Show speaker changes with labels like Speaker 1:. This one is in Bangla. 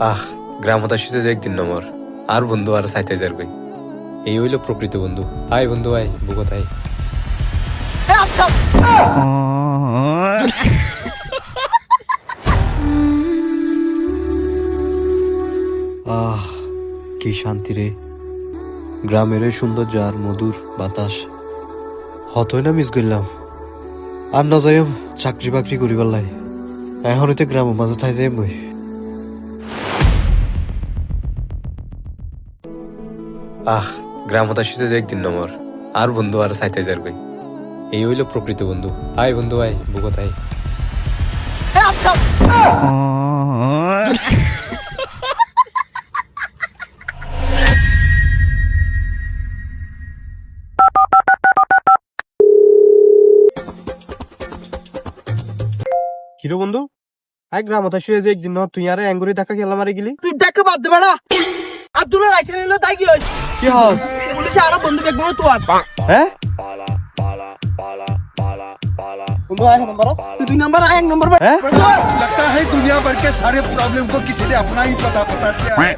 Speaker 1: আহ গ্রাম হতাশিতে যে একদিন নম্বর আর বন্ধু আর চাইতে যাবে এই হইল প্রকৃত বন্ধু। আয় বন্ধু আয় বুকত আয়। আহ কি শান্তি রে, গ্রামের এই সৌন্দর্য আর মধুর বাতাস হতই না মিস করলাম। আর না যাইম চাকরি বাকরি করিবার লাই, এখন হইতে গ্রামের মাঝে থাই যাই মই। আহ গ্রাম হতাশিতে যে একদিন নম্বর আর বন্ধু আর চাইতে যাবে এই হইল প্রকৃত বন্ধু। আয় বন্ধু আয় বুকত আয়।
Speaker 2: কিরো বন্ধু, আই গ্রাম হতাশ হয়ে যে একদিন তুই আরে অ্যাঙ্গুরি দেখা খেলা মারি গেলি।
Speaker 3: তুই দেখা বাদ দে বেড়া। আব্দুল্লাহ রাইছে নিল তাই কি হইছে?
Speaker 2: কি হস?
Speaker 3: পুলিশে আরো বন্ধু দেখবো না তোর।
Speaker 2: হ্যাঁ
Speaker 3: বন্ধু আয় নম্বর তুই 2 নম্বর আয় 1 নম্বর
Speaker 2: হ্যাঁ
Speaker 4: लगता है दुनिया भर के सारे प्रॉब्लम को किसी ने अपना ही पता बता दिया है।